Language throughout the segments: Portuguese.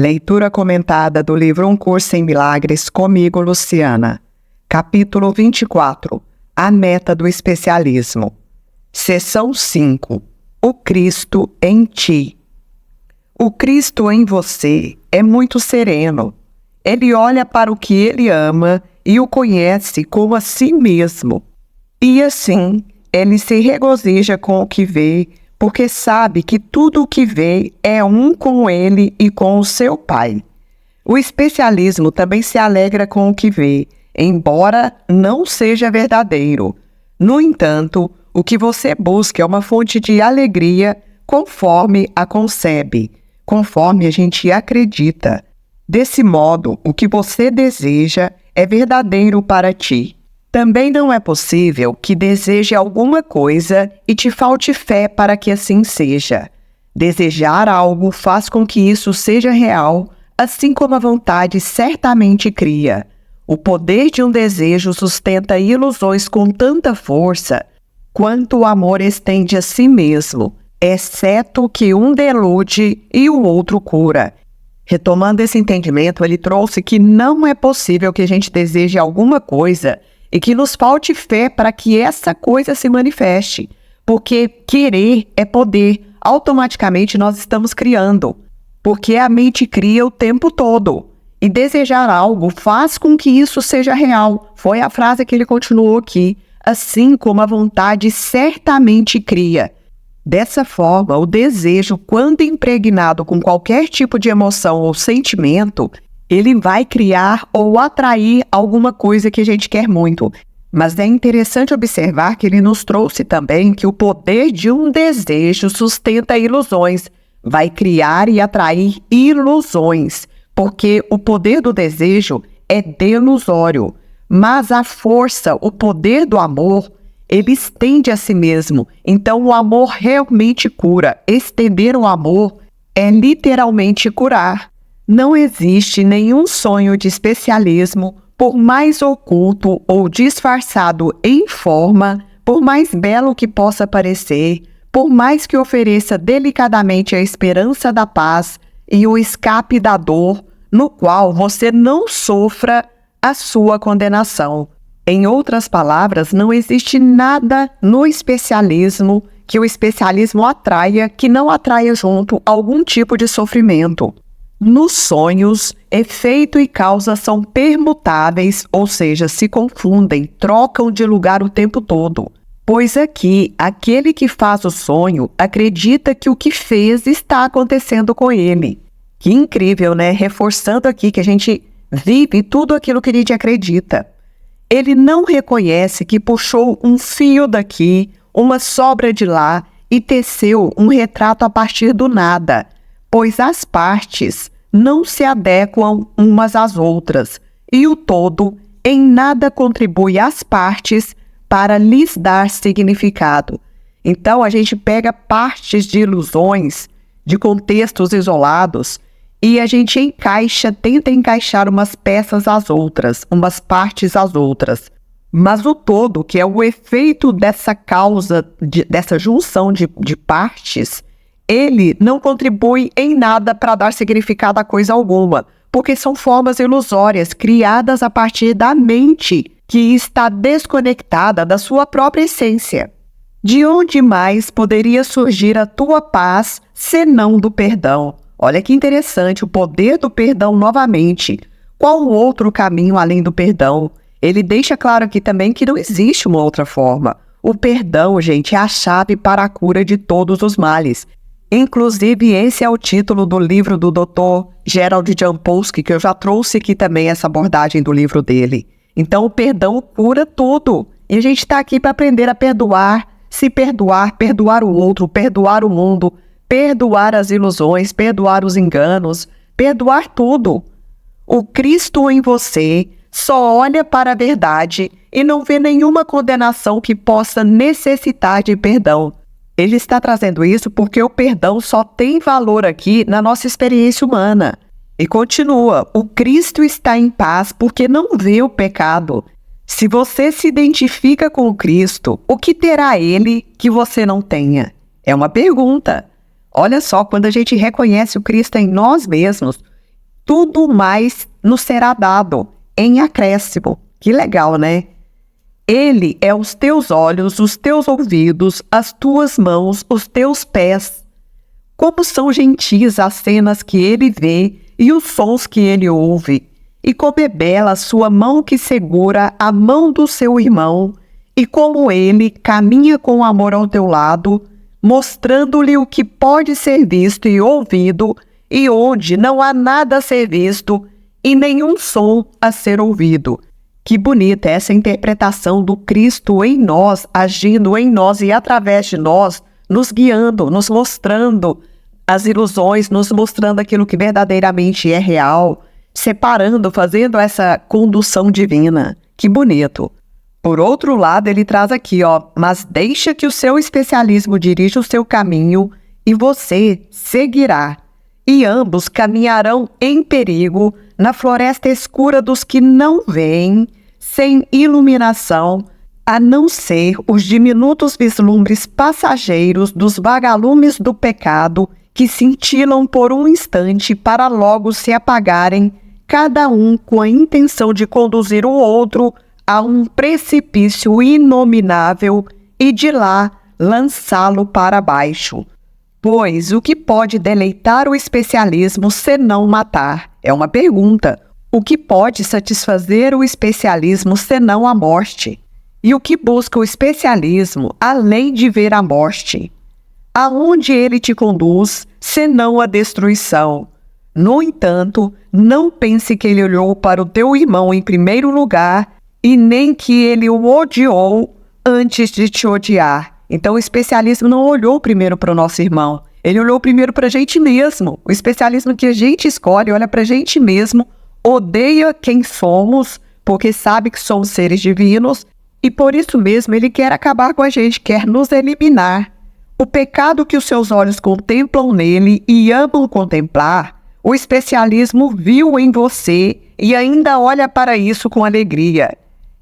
Leitura comentada do livro Um Curso em Milagres, comigo, Luciana. Capítulo 24. A meta do especialismo. Seção 5. O Cristo em ti. O Cristo em você é muito sereno. Ele olha para o que ele ama e o conhece como a si mesmo. E assim, ele se regozija com o que vê, porque sabe que tudo o que vê é um com ele e com o seu Pai. O especialismo também se alegra com o que vê, embora não seja verdadeiro. No entanto, o que você busca é uma fonte de alegria conforme a concebe, conforme a gente acredita. Desse modo, o que você deseja é verdadeiro para ti. Também não é possível que deseje alguma coisa e te falte fé para que assim seja. Desejar algo faz com que isso seja real, assim como a vontade certamente cria. O poder de um desejo sustenta ilusões com tanta força quanto o amor estende a si mesmo, exceto que um delude e o outro cura. Retomando esse entendimento, ele trouxe que não é possível que a gente deseje alguma coisa e que nos falte fé para que essa coisa se manifeste, porque querer é poder, automaticamente nós estamos criando, porque a mente cria o tempo todo, e desejar algo faz com que isso seja real. Foi a frase que ele continuou aqui, assim como a vontade certamente cria. Dessa forma, o desejo, quando impregnado com qualquer tipo de emoção ou sentimento, ele vai criar ou atrair alguma coisa que a gente quer muito. Mas é interessante observar que ele nos trouxe também que o poder de um desejo sustenta ilusões, vai criar e atrair ilusões, porque o poder do desejo é delusório, mas a força, o poder do amor, ele estende a si mesmo. Então o amor realmente cura. Estender o amor é literalmente curar. Não existe nenhum sonho de especialismo, por mais oculto ou disfarçado em forma, por mais belo que possa parecer, por mais que ofereça delicadamente a esperança da paz e o escape da dor, no qual você não sofra a sua condenação. Em outras palavras, não existe nada no especialismo que o especialismo atraia que não atraia junto algum tipo de sofrimento. Nos sonhos, efeito e causa são permutáveis, ou seja, se confundem, trocam de lugar o tempo todo. Pois aqui, aquele que faz o sonho acredita que o que fez está acontecendo com ele. Que incrível, né? Reforçando aqui que a gente vive tudo aquilo que a gente acredita. Ele não reconhece que puxou um fio daqui, uma sobra de lá e teceu um retrato a partir do nada, pois as partes não se adequam umas às outras, e o todo em nada contribui às partes para lhes dar significado. Então a gente pega partes de ilusões, de contextos isolados, e a gente tenta encaixar umas peças às outras, umas partes às outras. Mas o todo, que é o efeito dessa causa, dessa junção de partes, ele não contribui em nada para dar significado a coisa alguma, porque são formas ilusórias criadas a partir da mente, que está desconectada da sua própria essência. De onde mais poderia surgir a tua paz, senão do perdão? Olha que interessante, o poder do perdão novamente. Qual outro caminho além do perdão? Ele deixa claro aqui também que não existe uma outra forma. O perdão, gente, é a chave para a cura de todos os males. Inclusive, esse é o título do livro do Dr. Gerald Jampolsky, que eu já trouxe aqui também essa abordagem do livro dele. Então, o perdão cura tudo. E a gente está aqui para aprender a perdoar, se perdoar, perdoar o outro, perdoar o mundo, perdoar as ilusões, perdoar os enganos, perdoar tudo. O Cristo em você só olha para a verdade e não vê nenhuma condenação que possa necessitar de perdão. Ele está trazendo isso porque o perdão só tem valor aqui na nossa experiência humana. E continua, o Cristo está em paz porque não vê o pecado. Se você se identifica com o Cristo, o que terá ele que você não tenha? É uma pergunta. Olha só, quando a gente reconhece o Cristo em nós mesmos tudo mais nos será dado em acréscimo. Que legal, né? Ele é os teus olhos, os teus ouvidos, as tuas mãos, os teus pés. Como são gentis as cenas que ele vê e os sons que ele ouve. E como é bela a sua mão que segura a mão do seu irmão, e como ele caminha com amor ao teu lado, mostrando-lhe o que pode ser visto e ouvido, e onde não há nada a ser visto e nenhum som a ser ouvido. Que bonita essa interpretação do Cristo em nós, agindo em nós e através de nós, nos guiando, nos mostrando as ilusões, nos mostrando aquilo que verdadeiramente é real, separando, fazendo essa condução divina. Que bonito. Por outro lado, ele traz aqui, mas deixa que o seu especialismo dirija o seu caminho e você seguirá. E ambos caminharão em perigo na floresta escura dos que não veem, sem iluminação, a não ser os diminutos vislumbres passageiros dos vagalumes do pecado que cintilam por um instante para logo se apagarem, cada um com a intenção de conduzir o outro a um precipício inominável e de lá lançá-lo para baixo. Pois o que pode deleitar o especialismo senão matar? É uma pergunta. O que pode satisfazer o especialismo senão a morte? E o que busca o especialismo além de ver a morte? Aonde ele te conduz, senão a destruição? No entanto, não pense que ele olhou para o teu irmão em primeiro lugar e nem que ele o odiou antes de te odiar. Então o especialismo não olhou primeiro para o nosso irmão, ele olhou primeiro para a gente mesmo. O especialismo que a gente escolhe olha para a gente mesmo, odeia quem somos, porque sabe que somos seres divinos, e por isso mesmo ele quer acabar com a gente, quer nos eliminar. O pecado que os seus olhos contemplam nele e amam contemplar, o especialismo viu em você e ainda olha para isso com alegria.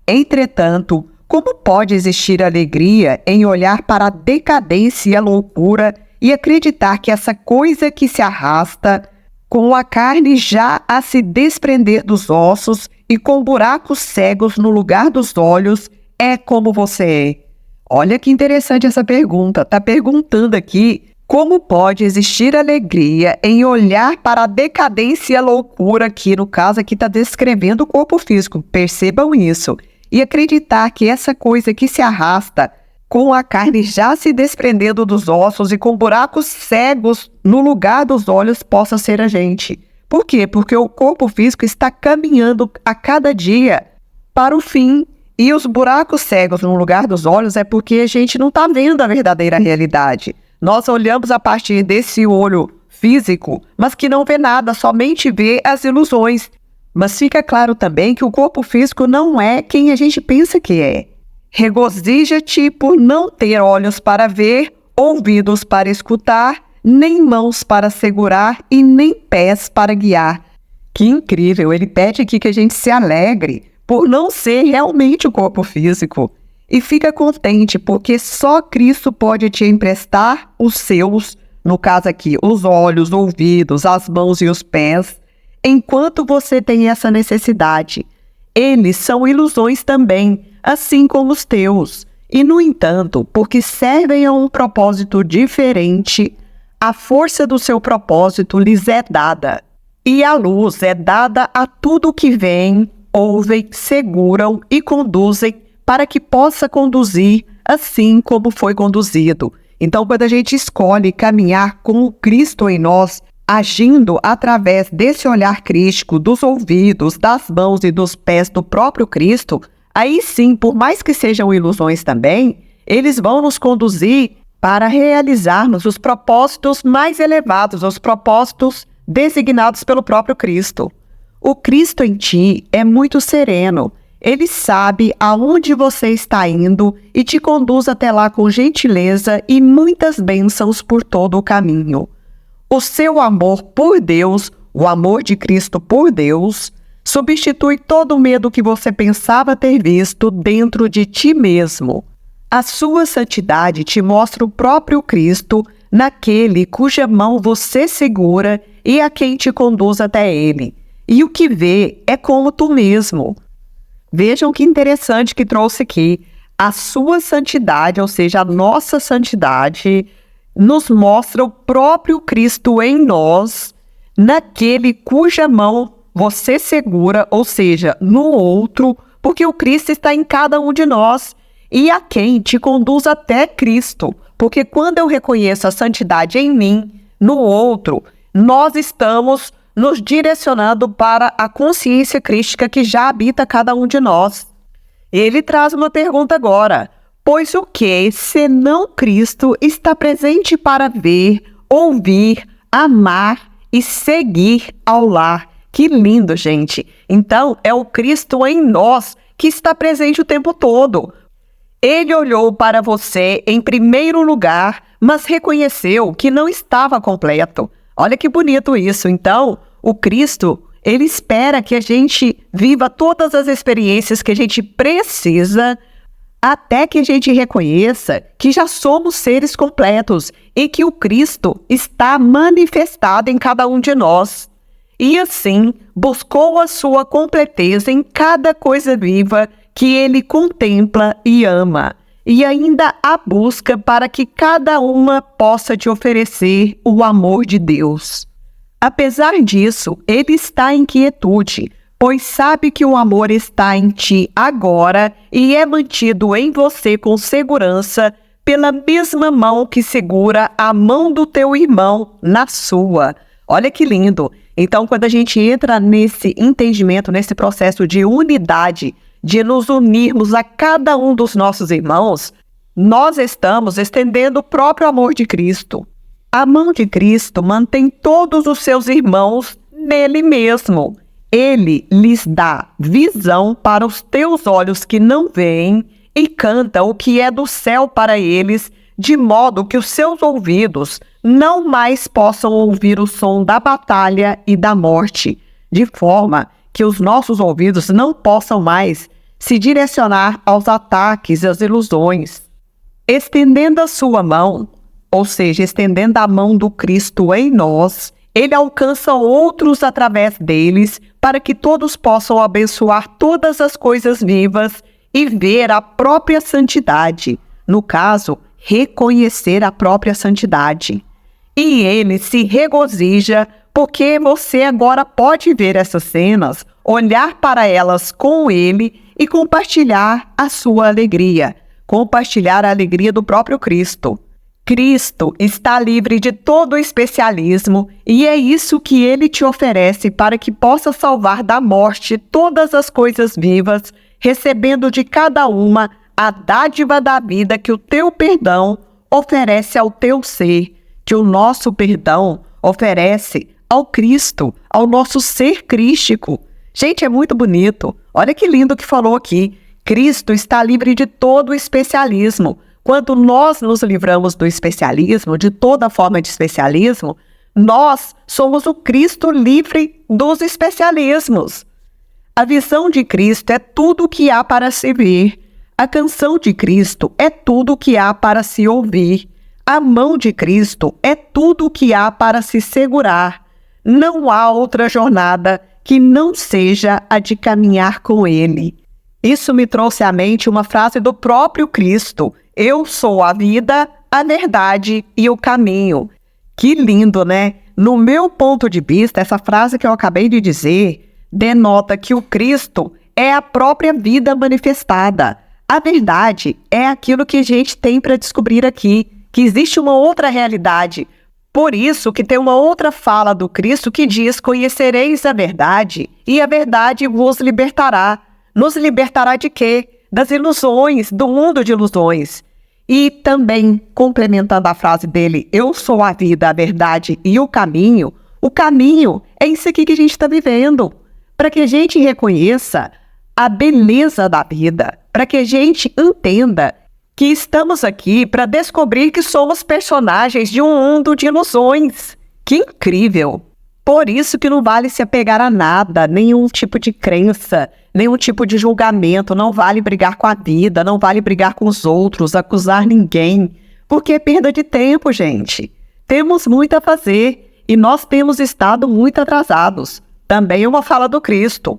Entretanto, como pode existir alegria em olhar para a decadência e a loucura e acreditar que essa coisa que se arrasta, com a carne já a se desprender dos ossos e com buracos cegos no lugar dos olhos, é como você é? Olha que interessante essa pergunta. Está perguntando aqui como pode existir alegria em olhar para a decadência e a loucura aqui, no caso aqui está descrevendo o corpo físico, percebam isso, e acreditar que essa coisa que se arrasta, com a carne já se desprendendo dos ossos e com buracos cegos no lugar dos olhos, possa ser a gente. Por quê? Porque o corpo físico está caminhando a cada dia para o fim. E os buracos cegos no lugar dos olhos é porque a gente não está vendo a verdadeira realidade. Nós olhamos a partir desse olho físico, mas que não vê nada, somente vê as ilusões. Mas fica claro também que o corpo físico não é quem a gente pensa que é. Regozija-te por não ter olhos para ver, ouvidos para escutar, nem mãos para segurar e nem pés para guiar. Que incrível! Ele pede aqui que a gente se alegre por não ser realmente o corpo físico. E fica contente, porque só Cristo pode te emprestar os seus, no caso aqui, os olhos, ouvidos, as mãos e os pés, enquanto você tem essa necessidade. Eles são ilusões também, assim como os teus. E, no entanto, porque servem a um propósito diferente, a força do seu propósito lhes é dada. E a luz é dada a tudo que vem, ouvem, seguram e conduzem, para que possa conduzir assim como foi conduzido. Então, quando a gente escolhe caminhar com o Cristo em nós, agindo através desse olhar crístico, dos ouvidos, das mãos e dos pés do próprio Cristo, aí sim, por mais que sejam ilusões também, eles vão nos conduzir para realizarmos os propósitos mais elevados, os propósitos designados pelo próprio Cristo. O Cristo em ti é muito sereno. Ele sabe aonde você está indo e te conduz até lá com gentileza e muitas bênçãos por todo o caminho. O seu amor por Deus, o amor de Cristo por Deus, substitui todo o medo que você pensava ter visto dentro de ti mesmo. A sua santidade te mostra o próprio Cristo naquele cuja mão você segura e a quem te conduz até ele. E o que vê é como tu mesmo. Vejam que interessante que trouxe aqui. A sua santidade, ou seja, a nossa santidade, nos mostra o próprio Cristo em nós, naquele cuja mão você segura, ou seja, no outro, porque o Cristo está em cada um de nós, e a quem te conduz até Cristo, porque quando eu reconheço a santidade em mim, no outro, nós estamos nos direcionando para a consciência crística que já habita cada um de nós. Ele traz uma pergunta agora: pois o que, senão Cristo, está presente para ver, ouvir, amar e seguir ao lar? Que lindo, gente! Então, é o Cristo em nós que está presente o tempo todo. Ele olhou para você em primeiro lugar, mas reconheceu que não estava completo. Olha que bonito isso. Então, o Cristo, ele espera que a gente viva todas as experiências que a gente precisa, até que a gente reconheça que já somos seres completos e que o Cristo está manifestado em cada um de nós. E assim, buscou a sua completeza em cada coisa viva que ele contempla e ama, e ainda a busca para que cada uma possa te oferecer o amor de Deus. Apesar disso, ele está em quietude, pois sabe que o amor está em ti agora e é mantido em você com segurança pela mesma mão que segura a mão do teu irmão na sua. Olha que lindo! Então, quando a gente entra nesse entendimento, nesse processo de unidade, de nos unirmos a cada um dos nossos irmãos, nós estamos estendendo o próprio amor de Cristo. A mão de Cristo mantém todos os seus irmãos nele mesmo. Ele lhes dá visão para os teus olhos que não veem e canta o que é do céu para eles, de modo que os seus ouvidos não mais possam ouvir o som da batalha e da morte, de forma que os nossos ouvidos não possam mais se direcionar aos ataques e às ilusões. Estendendo a sua mão, ou seja, estendendo a mão do Cristo em nós, ele alcança outros através deles, para que todos possam abençoar todas as coisas vivas e ver a própria santidade. No caso, reconhecer a própria santidade. E ele se regozija porque você agora pode ver essas cenas, olhar para elas com ele e compartilhar a sua alegria, compartilhar a alegria do próprio Cristo. Cristo está livre de todo especialismo e é isso que ele te oferece para que possa salvar da morte todas as coisas vivas, recebendo de cada uma a dádiva da vida que o teu perdão oferece ao teu ser, que o nosso perdão oferece ao Cristo, ao nosso ser crístico. Gente, é muito bonito. Olha que lindo que falou aqui. Cristo está livre de todo especialismo. Quando nós nos livramos do especialismo, de toda forma de especialismo, nós somos o Cristo livre dos especialismos. A visão de Cristo é tudo o que há para se ver. A canção de Cristo é tudo o que há para se ouvir. A mão de Cristo é tudo o que há para se segurar. Não há outra jornada que não seja a de caminhar com Ele. Isso me trouxe à mente uma frase do próprio Cristo: eu sou a vida, a verdade e o caminho. Que lindo, né? No meu ponto de vista, essa frase que eu acabei de dizer denota que o Cristo é a própria vida manifestada. A verdade é aquilo que a gente tem para descobrir aqui, que existe uma outra realidade. Por isso que tem uma outra fala do Cristo que diz: conhecereis a verdade e a verdade vos libertará. Nos libertará de quê? Das ilusões, do mundo de ilusões. E também, complementando a frase dele, eu sou a vida, a verdade e o caminho é isso aqui que a gente está vivendo. Para que a gente reconheça a beleza da vida, para que a gente entenda que estamos aqui para descobrir que somos personagens de um mundo de ilusões. Que incrível! Por isso que não vale se apegar a nada, nenhum tipo de crença, nenhum tipo de julgamento, não vale brigar com a vida, não vale brigar com os outros, acusar ninguém, porque é perda de tempo, gente. temos muito a fazer e nós temos estado muito atrasados. Também é uma fala do Cristo.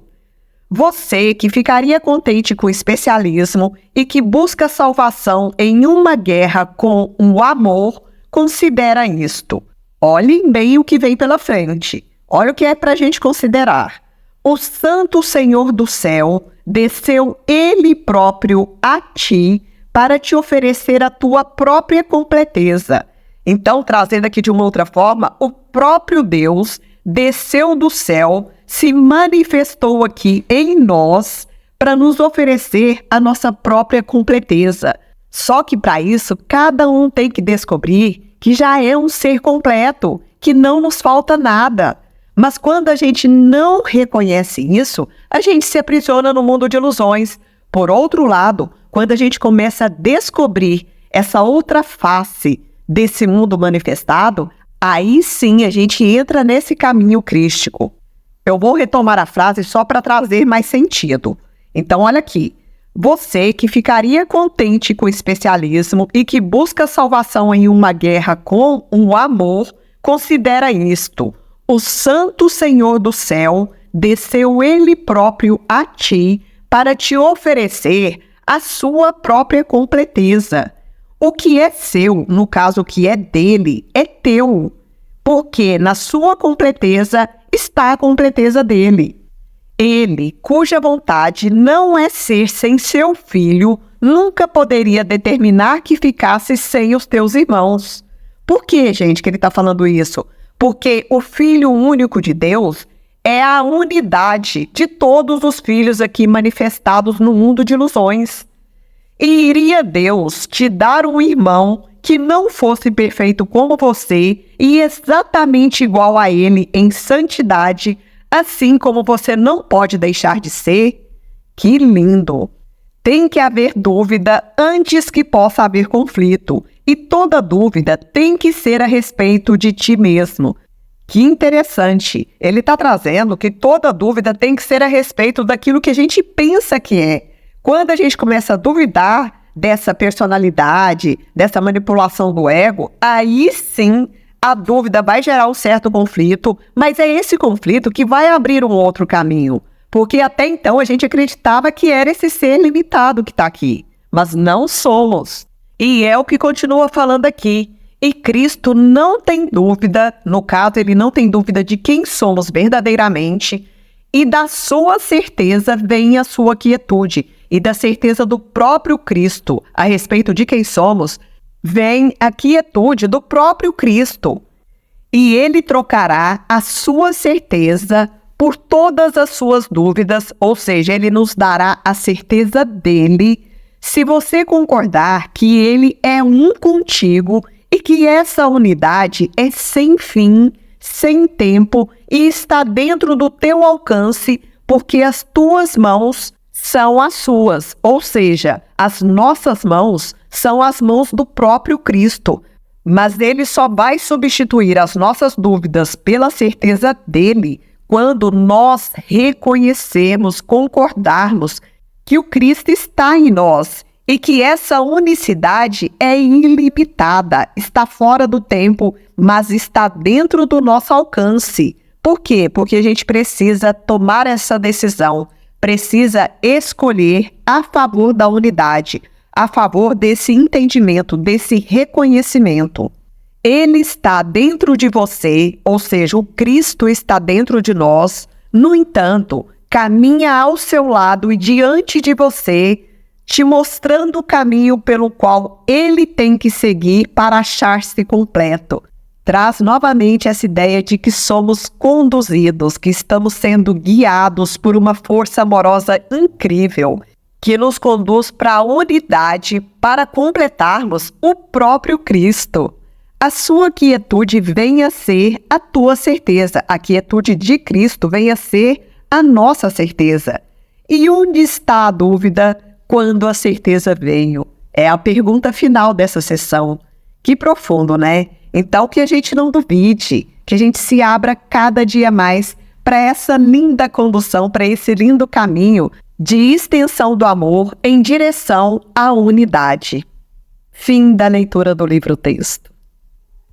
Você que ficaria contente com o especialismo e que busca salvação em uma guerra com o amor, considera isto. Olhem bem o que vem pela frente. Olha o que é para a gente considerar. O Santo Senhor do céu desceu Ele próprio a ti para te oferecer a tua própria completeza. Então, trazendo aqui de uma outra forma, o próprio Deus desceu do céu, se manifestou aqui em nós para nos oferecer a nossa própria completeza. Só que para isso, cada um tem que descobrir que já é um ser completo, que não nos falta nada. Mas quando a gente não reconhece isso, a gente se aprisiona no mundo de ilusões. Por outro lado, quando a gente começa a descobrir essa outra face desse mundo manifestado, aí sim a gente entra nesse caminho crístico. Eu vou retomar a frase só para trazer mais sentido. Então, olha aqui. Você que ficaria contente com o especialismo e que busca salvação em uma guerra com um amor, considera isto. O Santo Senhor do céu desceu Ele próprio a ti para te oferecer a sua própria completeza. O que é seu, no caso o que é dele, é teu, porque na sua completeza está a completeza dele. Ele, cuja vontade não é ser sem seu filho, nunca poderia determinar que ficasse sem os teus irmãos. Por que, gente, que ele está falando isso? Porque o Filho único de Deus é a unidade de todos os filhos aqui manifestados no mundo de ilusões. E iria Deus te dar um irmão que não fosse perfeito como você e exatamente igual a ele em santidade, assim como você não pode deixar de ser? Que lindo! Tem que haver dúvida antes que possa haver conflito, e toda dúvida tem que ser a respeito de ti mesmo. Que interessante! Ele está trazendo que toda dúvida tem que ser a respeito daquilo que a gente pensa que é. Quando a gente começa a duvidar dessa personalidade, dessa manipulação do ego, aí sim a dúvida vai gerar um certo conflito, mas é esse conflito que vai abrir um outro caminho, porque até então a gente acreditava que era esse ser limitado que está aqui, mas não somos. E é o que continua falando aqui. E Cristo não tem dúvida, no caso ele não tem dúvida de quem somos verdadeiramente, e da sua certeza vem a sua quietude, e da certeza do próprio Cristo a respeito de quem somos, vem a quietude do próprio Cristo. E ele trocará a sua certeza por todas as suas dúvidas, ou seja, ele nos dará a certeza dele, se você concordar que ele é um contigo e que essa unidade é sem fim, sem tempo e está dentro do teu alcance, porque as tuas mãos são as suas, ou seja, as nossas mãos são as mãos do próprio Cristo, mas ele só vai substituir as nossas dúvidas pela certeza dele quando nós reconhecermos, concordarmos que o Cristo está em nós e que essa unicidade é ilimitada, está fora do tempo, mas está dentro do nosso alcance. Por quê? Porque a gente precisa tomar essa decisão, precisa escolher a favor da unidade, a favor desse entendimento, desse reconhecimento. Ele está dentro de você, ou seja, o Cristo está dentro de nós, no entanto, caminha ao seu lado e diante de você, te mostrando o caminho pelo qual ele tem que seguir para achar-se completo. Traz novamente essa ideia de que somos conduzidos, que estamos sendo guiados por uma força amorosa incrível, que nos conduz para a unidade para completarmos o próprio Cristo. A sua quietude venha a ser a tua certeza, a quietude de Cristo venha a ser a nossa certeza. E onde está a dúvida quando a certeza veio? É a pergunta final dessa sessão. Que profundo, né? Então que a gente não duvide, que a gente se abra cada dia mais para essa linda condução, para esse lindo caminho de extensão do amor em direção à unidade. Fim da leitura do livro-texto.